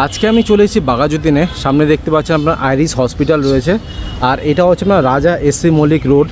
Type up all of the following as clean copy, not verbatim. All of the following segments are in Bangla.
আজকে আমি চলে এসেছি বাঘাযতীনে। সামনে দেখতে পাচ্ছেন আপনার আইরিস হসপিটাল রয়েছে, আর এটা হচ্ছে আপনার রাজা এসসি মল্লিক রোড।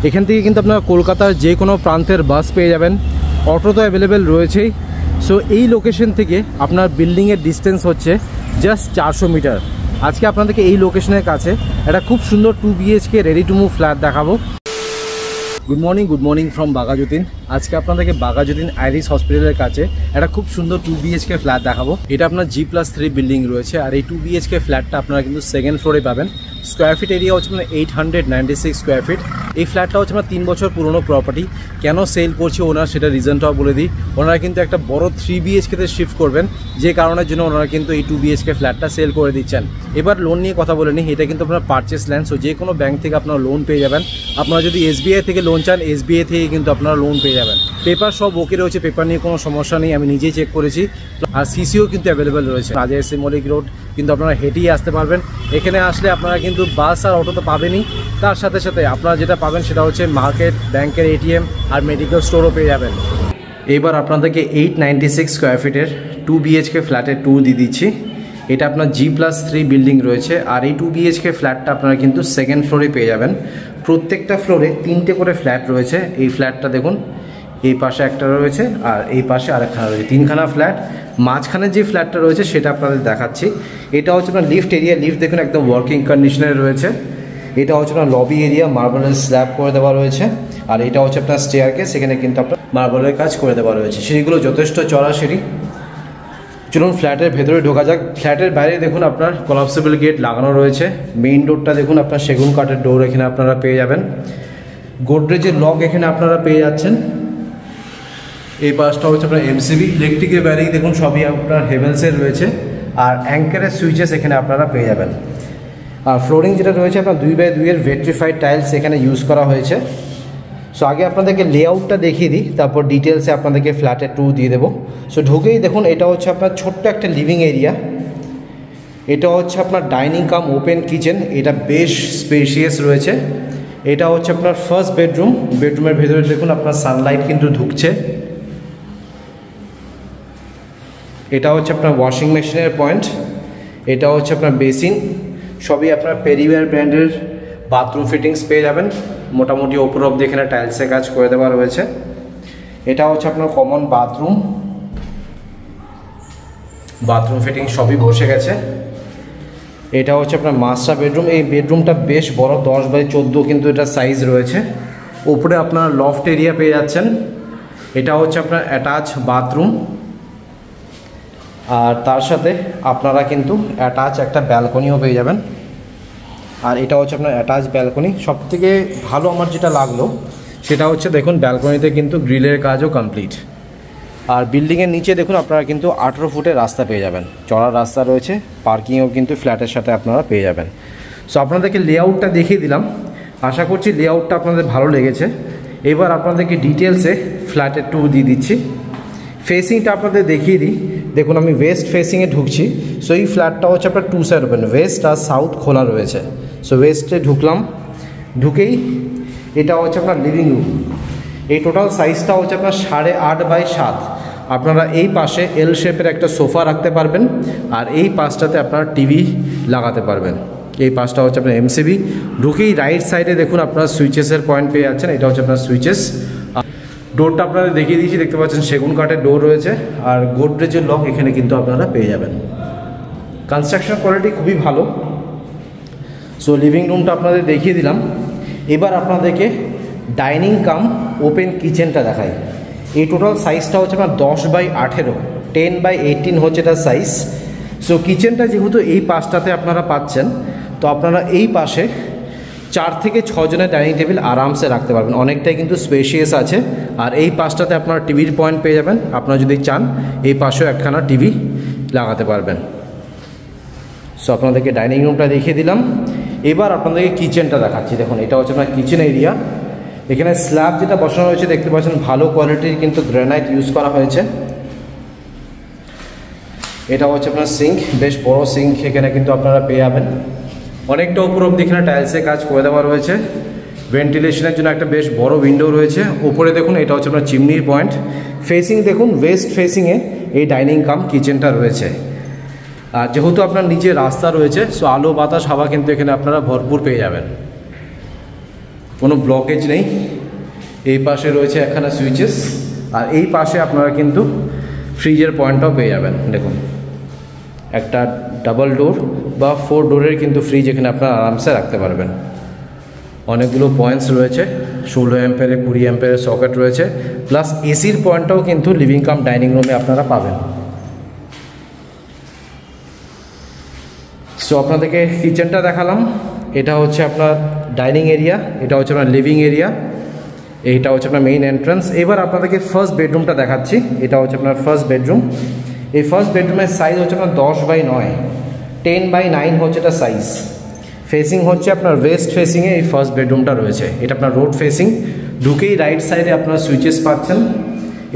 এখান থেকে কিন্তু আপনারা কলকাতার যে কোনো প্রান্তের বাস পেয়ে যাবেন, অটো তো অ্যাভেলেবেল রয়েছেই। সো এই লোকেশন থেকে আপনার বিল্ডিংয়ের ডিস্টেন্স হচ্ছে জাস্ট 400 মিটার। আজকে আপনাদেরকে এই লোকেশনের কাছে একটা খুব সুন্দর 2 BHK ready to move flat দেখাবো। Good morning from Baghajatin. আজকে আপনাদেরকে বাঘাযতীন আইরিস হসপিটালের কাছে একটা খুব সুন্দর 2 BHK ফ্ল্যাট দেখাবো। এটা আপনার G+3 বিল্ডিং রয়েছে, আর এই 2 BHK ফ্ল্যাটটা আপনারা কিন্তু সেকেন্ড ফ্লোরে পাবেন। স্কোয়ার ফিট এরিয়া হচ্ছে মানে 896 স্কোয়ার ফিট। এই ফ্ল্যাটটা হচ্ছে আমার 3 বছর পুরনো প্রপার্টি। কেন সেল করছে ওনার সেটা রিজনটাও বলে দিই। ওনারা কিন্তু একটা বড় 3 BHKতে শিফট করবেন, যে কারণের জন্য ওনারা কিন্তু এই 2 BHK ফ্ল্যাটটা সেল করে দিচ্ছেন। এবার লোন নিয়ে কথা বলে নিই। এটা কিন্তু আপনার পারচেস ল্যান্ড, সো যে কোনো ব্যাংক থেকে আপনারা লোন পেয়ে যাবেন। আপনারা যদি SBI থেকে লোন চান, SBI থেকে কিন্তু আপনারা লোন পেয়ে যাবেন। পেপার সব ওকে রয়েছে, পেপার নিয়ে কোনো সমস্যা নেই, আমি নিজেই চেক করেছি। আর CCও কিন্তু অ্যাভেলেবেল রয়েছে। রাজা এসসি মল্লিক রোড কিন্তু আপনারা হেঁটেই আসতে পারবেন। এখানে আসলে আপনারা কিন্তু বাস আর অটো তো পাবেনই, তার সাথে সাথে আপনারা যেটা পাবেন সেটা হচ্ছে মার্কেট, ব্যাংকের ATM আর মেডিকেল স্টোরও পেয়ে যাবেন। এবার আপনাদেরকে 896 স্কোয়ার ফিটের 2 BHK ফ্ল্যাটের ট্যুর দিয়ে দিচ্ছি। এটা আপনার G+3 বিল্ডিং রয়েছে, আর এই 2 BHK ফ্ল্যাটটা আপনারা কিন্তু সেকেন্ড ফ্লোরে পেয়ে যাবেন। প্রত্যেকটা ফ্লোরে 3টে করে ফ্ল্যাট রয়েছে। এই ফ্ল্যাটটা দেখুন, এই পাশে একটা রয়েছে আর এই পাশে আরেকখানা রয়েছে, 3খানা ফ্ল্যাট। মাঝখানে যে ফ্ল্যাটটা রয়েছে সেটা আপনাদের দেখাচ্ছি। এটা হচ্ছে আপনার লিফট এরিয়া। লিফট দেখুন একদম ওয়ার্কিং কন্ডিশনে রয়েছে। এটা হচ্ছে আপনার লবি এরিয়া, মার্বেলের স্ল্যাব করে দেওয়া রয়েছে। আর এটা হচ্ছে আপনার স্টেয়ারকেস, সেখানে কিন্তু আপনার মার্বেলের কাজ করে দেওয়া রয়েছে। সিঁড়িগুলো যথেষ্ট চড়া সিঁড়ি। চলুন ফ্ল্যাটের ভেতরে ঢোকা যাক। ফ্ল্যাটের বাইরে দেখুন আপনার কোলাপসেবল গেট লাগানো রয়েছে। মেইন ডোরটা দেখুন আপনার সেগুন কাঠের ডোর এখানে আপনারা পেয়ে যাবেন। গোদরেজের লক এখানে আপনারা পেয়ে যাচ্ছেন। এই পাশটা হচ্ছে আপনার MCB। ইলেকট্রিকের বাইরে দেখুন সবই আপনার হেভেলসের রয়েছে, আর অ্যাঙ্কারের সুইচেস এখানে আপনারা পেয়ে যাবেন। আর ফ্লোরিং যেটা রয়েছে আপনার 2x2 এর ভেট্রিফাইড টাইলস এখানে ইউজ করা হয়েছে। সো আগে আপনাদেরকে লেআউটটা দেখিয়ে দিই, তারপর ডিটেলসে আপনাদেরকে ফ্ল্যাটের ট্যুর দিয়ে দেবো। সো ঢুকেই দেখুন এটা হচ্ছে আপনার ছোট্ট একটা লিভিং এরিয়া। এটা হচ্ছে আপনার ডাইনিং কাম ওপেন কিচেন। এটা বেশ স্পেশিয়াস রয়েছে। এটা হচ্ছে আপনার ফার্স্ট বেডরুম। বেডরুমের ভেতরে দেখুন আপনার সানলাইট কিন্তু ঢুকছে। এটা হচ্ছে আপনার ওয়াশিং মেশিনের পয়েন্ট। এটা হচ্ছে আপনার বেসিন। সবই আপনার পেরিওয়ার ব্র্যান্ডের বাথরুম ফিটিংস পেয়ে যাবেন। মোটামুটি ওপর অব্দি এখানে টাইলসের কাজ করে দেওয়া রয়েছে। এটা হচ্ছে আপনার কমন বাথরুম। বাথরুম ফিটিং সবই বসে গেছে। এটা হচ্ছে আপনার মাস্টার বেডরুম। এই বেডরুমটা বেশ বড়, 10x14 কিন্তু এটা সাইজ রয়েছে। উপরে আপনার লফট এরিয়া পেয়ে যাচ্ছেন। এটা হচ্ছে আপনার অ্যাটাচ বাথরুম, আর তার সাথে আপনারা কিন্তু অ্যাটাচ একটা ব্যালকনিও পেয়ে যাবেন। আর এটা হচ্ছে আপনার অ্যাটাচ ব্যালকনি। সবথেকে ভালো আমার যেটা লাগলো সেটা হচ্ছে দেখুন ব্যালকনিতে কিন্তু গ্রিলের কাজও কমপ্লিট। আর বিল্ডিংয়ের নিচে দেখুন আপনারা কিন্তু 18 ফুটের রাস্তা পেয়ে যাবেন। চড়ার রাস্তা রয়েছে, পার্কিংও কিন্তু ফ্ল্যাটের সাথে আপনারা পেয়ে যাবেন। সো আপনাদেরকে লেআউটটা দেখিয়ে দিলাম। আশা করছি লেআউটটা আপনাদের ভালো লেগেছে। এবার আপনাদেরকে ডিটেলসে ফ্ল্যাটের ট্যুর দিয়ে দিচ্ছি। ফেসিংটা আপনাদের দেখিয়ে দিই। দেখুন আমি ওয়েস্ট ফেসিংয়ে ঢুকছি। সো এই ফ্ল্যাটটা হচ্ছে আপনার 2 সাইড ওপেন, ওয়েস্ট আর সাউথ খোলা রয়েছে। সো ওয়েস্টে ঢুকলাম। ঢুকেই এটা হচ্ছে আপনার লিভিং রুম। এই টোটাল সাইজটা হচ্ছে আপনার 8.5x7। আপনারা এই পাশে L শেপের একটা সোফা রাখতে পারবেন, আর এই পাশটাতে আপনারা টিভি লাগাতে পারবেন। এই পাশটা হচ্ছে আপনার MCB। ঢুকেই রাইট সাইডে দেখুন আপনার সুইচেসের পয়েন্ট পেয়ে যাচ্ছেন। এটা হচ্ছে আপনার সুইচেস। ডোরটা আপনারা দেখিয়ে দিয়েছি, দেখতে পাচ্ছেন সেগুন কাঠের ডোর রয়েছে, আর গোদরেজের লক এখানে কিন্তু আপনারা পেয়ে যাবেন। কনস্ট্রাকশন কোয়ালিটি খুবই ভালো। সো লিভিং রুমটা আপনাদের দেখিয়ে দিলাম। এবার আপনাদেরকে ডাইনিং কাম ওপেন কিচেনটা দেখাই। এই টোটাল সাইজটা হচ্ছে আপনার 10x18, 10x18 হচ্ছে এটার সাইজ। সো কিচেনটা যেহেতু এই পাশটাতে আপনারা পাচ্ছেন, তো আপনারা এই পাশে 4 থেকে 6 জনের ডাইনিং টেবিল আরামসে রাখতে পারবেন। অনেকটাই কিন্তু স্পেশিয়াস আছে। আর এই পাশটাতে আপনারা টিভির পয়েন্ট পেয়ে যাবেন। আপনারা যদি চান এই পাশেও একখানা টিভি লাগাতে পারবেন। সো আপনাদেরকে ডাইনিং রুমটা দেখিয়ে দিলাম। এবার আপনাদেরকে কিচেনটা দেখাচ্ছি। দেখুন এটা হচ্ছে আপনার কিচেন এরিয়া। এখানে স্ল্যাব যেটা বসানো হয়েছে দেখতে পাচ্ছেন ভালো কোয়ালিটির কিন্তু গ্রানাইট ইউজ করা হয়েছে। এটা হচ্ছে আপনার সিঙ্ক, বেশ বড় সিঙ্ক এখানে কিন্তু আপনারা পেয়ে যাবেন। অনেকটা উপর অব্দি এখানে টাইলসের কাজ করে দেওয়া রয়েছে। ভেন্টিলেশনের জন্য একটা বেশ বড় উইন্ডো রয়েছে। উপরে দেখুন এটা হচ্ছে আপনার চিমনির পয়েন্ট। ফেসিং দেখুন ওয়েস্ট ফেসিংয়ে এই ডাইনিং কাম কিচেনটা রয়েছে। আর যেহেতু আপনার নিচে রাস্তা রয়েছে, সো আলো বাতাস হাওয়া কিন্তু এখানে আপনারা ভরপুর পেয়ে যাবেন, কোনো ব্লকেজ নেই। এই পাশে রয়েছে একখানা সুইচেস, আর এই পাশে আপনারা কিন্তু ফ্রিজের পয়েন্টটাও পেয়ে যাবেন। দেখুন একটা ডাবল ডোর বা 4 ডোরের কিন্তু ফ্রিজ এখানে আপনারা আরামসে রাখতে পারবেন। অনেকগুলো পয়েন্টস রয়েছে, 16 অ্যাম্পিয়ারের 20 অ্যাম্পিয়ারের সকেট রয়েছে, প্লাস এসির পয়েন্টটাও কিন্তু লিভিং কাম ডাইনিং রুমে আপনারা পাবেন। সো আপনাদেরকে কিচেনটা দেখালাম, এটা হচ্ছে আপনার ডাইনিং এরিয়া, এটা হচ্ছে আপনার লিভিং এরিয়া, এইটা হচ্ছে আপনার মেইন এন্ট্রান্স। এবার আপনাদেরকে ফার্স্ট বেডরুমটা দেখাচ্ছি, এটা হচ্ছে আপনার ফার্স্ট বেডরুম। এই ফার্স্ট বেডরুমের সাইজ হচ্ছে আপনার 10x9, 10x9 হচ্ছে এটা সাইজ। ফেসিং হচ্ছে আপনার ওয়েস্ট ফেসিংয়ে এই ফার্স্ট বেডরুমটা রয়েছে, এটা আপনার রোড ফেসিং। ঢুকেই রাইট সাইডে আপনারা সুইচেস পাচ্ছেন।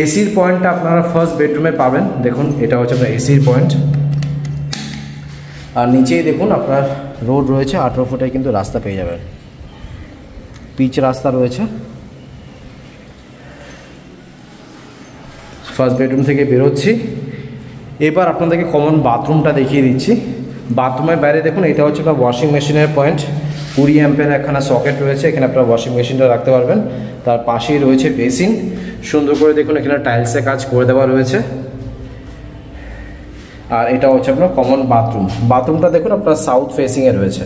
এসির পয়েন্টটা আপনারা ফার্স্ট বেডরুমে পাবেন, দেখুন এটা হচ্ছে আপনার এসির পয়েন্ট। আর নিচেই দেখুন আপনার রোড রয়েছে, 18 ফুটে কিন্তু রাস্তা পেয়ে যাবেন, পিচ রাস্তা রয়েছে। ফার্স্ট বেডরুম থেকে বেরোচ্ছি, এবার আপনাদেরকে কমন বাথরুমটা দেখিয়ে দিচ্ছি। বাথরুমের বাইরে দেখুন এটা হচ্ছে আপনার ওয়াশিং মেশিনের পয়েন্ট, 20 অ্যাম্পিয়ার একখানা সকেট রয়েছে, এখানে আপনার ওয়াশিং মেশিনটা রাখতে পারবেন। তার পাশেই রয়েছে বেসিন, সুন্দর করে দেখুন এখানে টাইলসে কাজ করে দেওয়া রয়েছে। আর এটা হচ্ছে আপনার কমন বাথরুম। বাথরুমটা দেখুন আপনার সাউথ ফেসিংয়ে রয়েছে।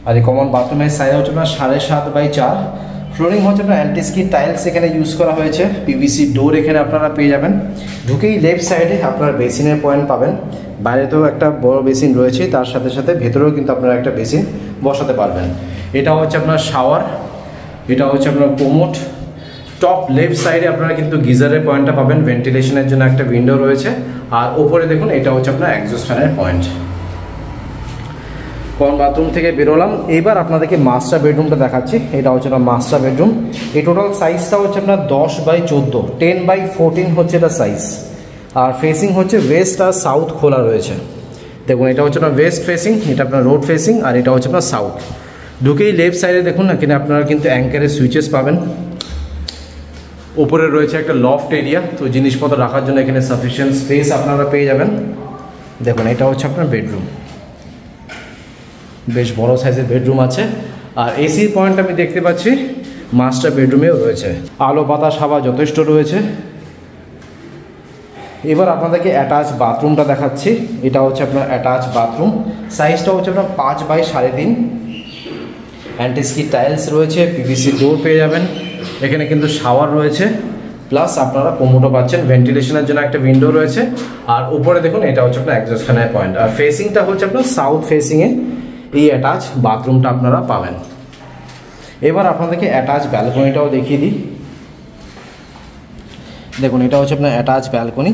আর এই কমন বাথরুমের সাইজ হচ্ছে আপনার 7.5x4। ফ্লোরিং হচ্ছে আপনার অ্যান্টিস্কিড টাইলস এখানে ইউজ করা হয়েছে, পিভিসি ডোর এখানে আপনারা পেয়ে যাবেন। ঢুকেই লেফট সাইডে আপনার বেসিনের পয়েন্ট পাবেন। বাইরেতেও একটা বড় বেসিন রয়েছে, তার সাথে সাথে ভেতরেও কিন্তু আপনারা একটা বেসিন বসাতে পারবেন। এটা হচ্ছে আপনার শাওয়ার, এটা হচ্ছে আপনার কোমোড। টপ লেফট সাইডে আপনারা কিন্তু গিজারের পয়েন্টটা পাবেন, ভেন্টিলেশনের জন্য একটা উইন্ডো রয়েছে। আর ওপরে দেখুন এটা হচ্ছে আপনার এক্সস্ট ফ্যানের পয়েন্ট। কমন বাথরুম থেকে বেরোলাম, এবার আপনাদেরকে মাস্টার বেডরুমটা দেখাচ্ছি। এটা হচ্ছে আপনার মাস্টার বেডরুম। এই টোটাল সাইজটা হচ্ছে আপনার 10x14, 10x14 হচ্ছে এটা সাইজ। আর ফেসিং হচ্ছে ওয়েস্ট আর সাউথ খোলা রয়েছে। দেখুন এটা হচ্ছে আপনার ওয়েস্ট ফেসিং, এটা আপনার রোড ফেসিং, আর এটা হচ্ছে আপনার সাউথ। ঢুকেই লেফট সাইডে দেখুন এখানে আপনারা কিন্তু অ্যাঙ্কারের সুইচেস পাবেন। উপরে রয়েছে একটা লফট এরিয়া, তো জিনিসপত্র রাখার জন্য এখানে সাফিসিয়েন্ট স্পেস আপনারা পেয়ে যাবেন। দেখুন এটা হচ্ছে আপনার বেডরুম, বেশ বড় সাইজের বেডরুম আছে। আর এসির পয়েন্ট আমি দেখতে পাচ্ছি মাস্টার বেডরুমেও রয়েছে, আলো বাতাস হাওয়া যথেষ্ট রয়েছে। এবার আপনাদেরকে অ্যাটাচ বাথরুমটা দেখাচ্ছি। এটা হচ্ছে আপনার অ্যাটাচ বাথরুম, সাইজটা হচ্ছে আপনার 5x3.5। অ্যান্টিস্কিড টাইলস রয়েছে, পিভিসি ডোর পেয়ে যাবেন। এখানে কিন্তু শাওয়ার রয়েছে, প্লাস আপনারা কোমোডও পাচ্ছেন, ভেন্টিলেশনের জন্য একটা উইন্ডো রয়েছে। আর উপরে দেখুন এটা হচ্ছে আপনার এক্সস্ট ফ্যানের পয়েন্ট। আর ফেসিংটা হচ্ছে আপনার সাউথ ফেসিংয়ে এই অ্যাটাচ বাথরুমটা আপনারা পাবেন। এবার আপনাদেরকে অ্যাটাচ ব্যালকনিটাও দেখিয়ে দিই। দেখুন এটা হচ্ছে আপনার অ্যাটাচ ব্যালকনি,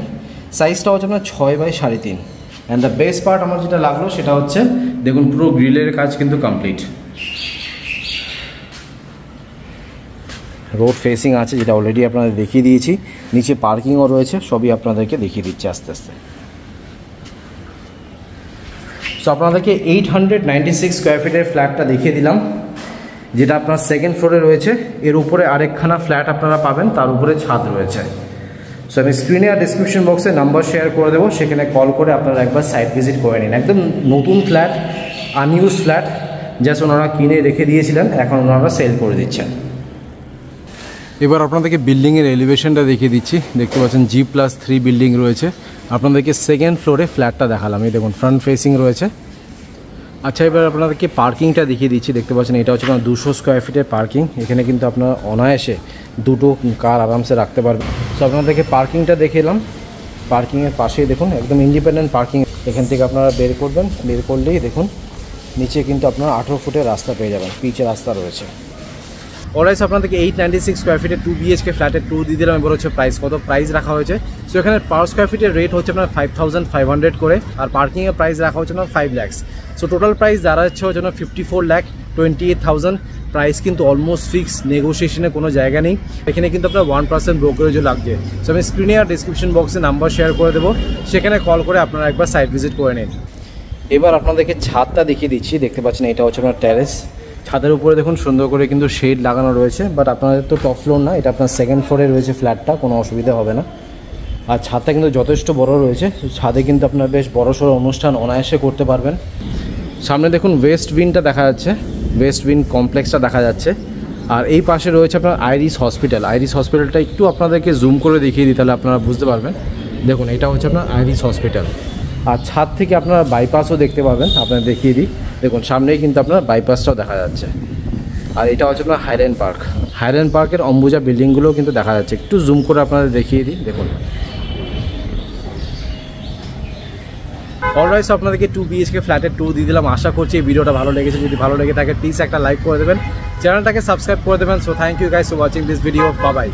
সাইজটা হচ্ছে আপনার 6x3.5। And the best part আমার যেটা লাগলো সেটা হচ্ছে দেখুন পুরো গ্রিলের কাজ কিন্তু কমপ্লিট। রোড ফেসিং আছে, যেটা অলরেডি আপনাদের দেখিয়ে দিয়েছি। নিচে পার্কিংও রয়েছে, সবই আপনাদেরকে দেখিয়ে দিচ্ছি আস্তে আস্তে। সো আপনাদেরকে 896 স্কোয়ার ফিটের ফ্ল্যাটটা দেখিয়ে দিলাম, যেটা আপনার সেকেন্ড ফ্লোরে রয়েছে। এর উপরে আরেকখানা ফ্ল্যাট আপনারা পাবেন, তার উপরে ছাদ রয়েছে। সো আমি স্ক্রিনে আর ডিসক্রিপশন বক্সে নাম্বার শেয়ার করে দেবো, সেখানে কল করে আপনারা একবার সাইট ভিজিট করে নিন। একদম নতুন ফ্ল্যাট, আনইউজ ফ্ল্যাট, জাস্ট ওনারা কিনে রেখে দিয়েছিলেন, এখন ওনারা সেল করে দিচ্ছেন। এবার আপনাদেরকে বিল্ডিংয়ের এলিভেশনটা দেখিয়ে দিচ্ছি। দেখতে পাচ্ছেন G+3 বিল্ডিং রয়েছে। আপনাদেরকে সেকেন্ড ফ্লোরে ফ্ল্যাটটা দেখালাম, এই দেখুন ফ্রন্ট ফেসিং রয়েছে। আচ্ছা এবার আপনাদেরকে পার্কিংটা দেখিয়ে দিচ্ছি। দেখতে পাচ্ছেন এটা হচ্ছে আপনার 200 স্কোয়ার ফিটের পার্কিং। এখানে কিন্তু আপনার অনায়াসে দুটো কার আরামসে রাখতে পারবেন। সো আপনাদেরকে পার্কিংটা দেখে এলাম। পার্কিংয়ের পাশেই দেখুন একদম ইন্ডিপেন্ডেন্ট পার্কিং। এখান থেকে আপনারা বের করবেন, বের করলেই দেখুন নিচে কিন্তু আপনারা 18 ফুটের রাস্তা পেয়ে যাবেন, পিচের রাস্তা রয়েছে। অলরাইজ আপনাদেরকে 896 স্কোয়ার ফিটের 2 BHK ফ্ল্যাটের ট্যুর দিয়ে দিলাম। এবার হচ্ছে প্রাইস রাখা হয়েছে। সো এখানে পার স্কোয়ার ফিটের রেট হচ্ছে আপনার 5500 করে, আর পার্কিংয়ের প্রাইস রাখা হচ্ছে আপনার 5 lakhs। সো টোটাল প্রাইস দাঁড়াচ্ছে হচ্ছে আপনার 54,28,000। প্রাইস কিন্তু অলমোস্ট ফিক্সড, নেগোসিয়েশনের কোনো জায়গা নেই। এখানে কিন্তু আপনার 1% ব্রোকারেজও লাগছে। সো আমি স্ক্রিনে আর ডিসক্রিপশন বক্সে নাম্বার শেয়ার করে দেবো, সেখানে কল করে আপনারা একবার সাইট ভিজিট করে নিন। এবার আপনাদেরকে ছাদটা দেখিয়ে দিচ্ছি। দেখতে পাচ্ছেন এটা হচ্ছে আপনার টেরেস। ছাদের উপরে দেখুন সুন্দর করে কিন্তু শেড লাগানো রয়েছে, বাট আপনাদের তো টপ ফ্লোর না, এটা আপনার সেকেন্ড ফ্লোরে রয়েছে ফ্ল্যাটটা, কোনো অসুবিধা হবে না। আর ছাদটা কিন্তু যথেষ্ট বড় রয়েছে, ছাদে কিন্তু আপনার বেশ বড়সড় অনুষ্ঠান অনায়াসে করতে পারবেন। সামনে দেখুন ওয়েস্ট উইন্ডটা দেখা যাচ্ছে, ওয়েস্ট উইন্ড কমপ্লেক্সটা দেখা যাচ্ছে। আর এই পাশে রয়েছে আপনার আইরিস হসপিটাল। আইরিস হসপিটালটা একটু আপনাদেরকে জুম করে দেখিয়ে দিই, তাহলে আপনারা বুঝতে পারবেন। দেখুন এটা হচ্ছে আপনার আইরিস হসপিটাল। আর ছাদ থেকে আপনারা বাইপাসও দেখতে পাবেন, আপনারা দেখিয়ে দিই। দেখুন সামনেই কিন্তু আপনার বাইপাসটাও দেখা যাচ্ছে। আর এটা হচ্ছে আপনার হাইল্যান্ড পার্ক। হাইল্যান্ড পার্কের অম্বুজা বিল্ডিংগুলোও কিন্তু দেখা যাচ্ছে, একটু জুম করে আপনাদের দেখিয়ে দিই। দেখুন অলরাইট, আপনাদেরকে 2 BHK ফ্ল্যাটের ট্যুর দিয়ে দিলাম। আশা করছি এই ভিডিওটা ভালো লেগেছে। যদি ভালো লেগে থাকে প্লিজ একটা লাইক করে দেবেন, চ্যানেলটাকে সাবস্ক্রাইব করে দেবেন। So thank you guys for watching this video. Bye by.